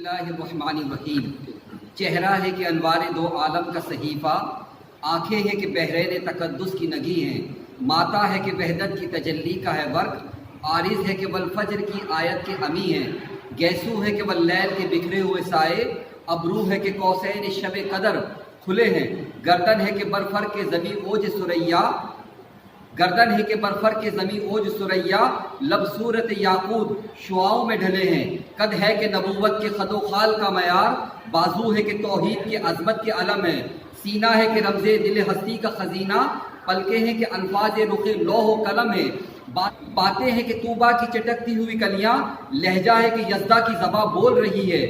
बिस्मिल्लाहिर्रहमानिर्रहीम। चेहरा है कि अनवार दो आलम का सहीफ़ा, आंखें हैं कि बहरैन तकद्दुस की नगी हैं, माता है कि वहदत की तजल्ली का है वर्क, आरिज़ है कि वल फज्र की आयत के अमी हैं, गैसू है कि वल लैल के बिखरे हुए साए, अबरू है कि कौसैन शब कदर खुले हैं, गर्दन है कि बरफर के ज़मी ओज सुरैया, गर्दन है कि बरफर के ज़मी ओज सुरैया, लब सूरत याकूत शुआओं में ढले हैं, कद है कि नबूवत के खदो खाल का मयार, बाजू है कि तौहीद के अज़मत के अलम है, सीना है कि रमज़े दिल हस्ती का खजीना, पलके हैं कि अल्फाज रुखे लौह कलम है, बातें हैं कि तूबा की चटकती हुई कलियां, लहजा है कि यज़दा की ज़बां बोल रही है,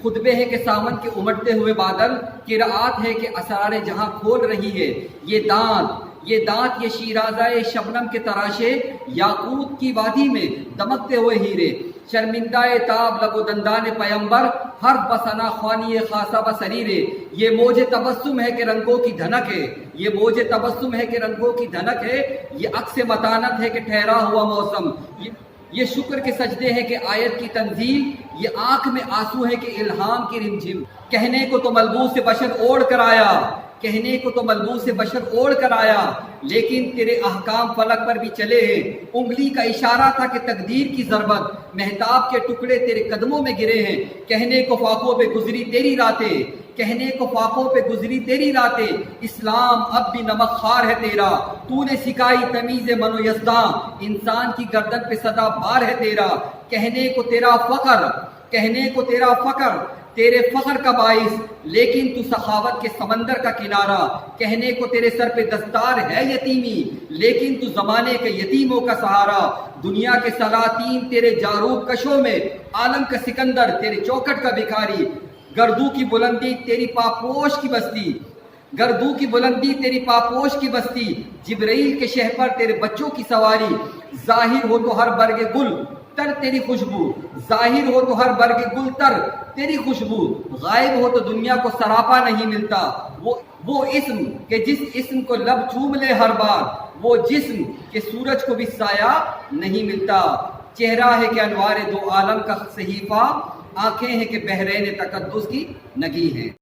खुतबे है कि सावन के उमड़ते हुए बादल, किरात है कि असरार जहां खोल रही है, ये दांत ये शीराज़ाए शबनम के तराशे, याकूत की वादी में दमकते हुए हीरे, शर्मिंदाए ताब लबो दंदान पैम्बर, हर बसना ख्वानी खासा बसरीरे, ये मोजे तबस्सुम है कि रंगों की धनक है, ये मोजे तबस्सुम है कि रंगों की धनक है, ये अक्स मतानत है कि ठहरा हुआ मौसम, ये शुक्र के सजदे हैं कि आयत की तंजील, ये आंख में आंसू है कि इल्हाम की रिमझिम, कहने को तो मलबूस से बशर ओढ़ कर आया, कहने को तो मलबूस से बशर ओढ़ कर आया, लेकिन तेरे अहकाम फलक पर भी चले हैं, उंगली का इशारा था कि तकदीर की ज़रबत, मेहताब के टुकड़े तेरे कदमों में गिरे हैं, कहने को फाकों पे गुजरी तेरी रातें, कहने को फाकों पे गुजरी तेरी रातें, इस्लाम अब भी नमक खार है तेरा, तूने सिखाई तमीज़ मनो यज़दा, इंसान की गर्दन पे सदा बार है तेरा, कहने को तेरा फ़ख्र तेरे फ़ख्र का बाइस, लेकिन तू सखावत के समंदर का किनारा, कहने को तेरे सर पे दस्तार है यतीमी, लेकिन तू ज़माने के यतीमों का सहारा, दुनिया के सलातीन तेरे जारूब कशों में, आलम का सिकंदर तेरे चौखट का भिखारी, गर्दू की बुलंदी तेरी पापोश की बस्ती, गर्दू की बुलंदी तेरी पापोश की बस्ती, जिब्राइल के शहपर तेरे बच्चों की सवारी, जाहिर हो तो हर बरगे गुल तर तेरी खुशबू, जाहिर हो तो हर बरगे गुल तर तेरी खुशबू, गायब हो तो दुनिया को सरापा नहीं मिलता, वो इस्म के जिस इस्म को लब चूम ले हर बार, वो जिस्म के सूरज को भी साया नहीं मिलता, चेहरा है कि अनवार दो आलम का सहीफा, आंखें हैं कि बहरैन तकद्दुस की नगी हैं।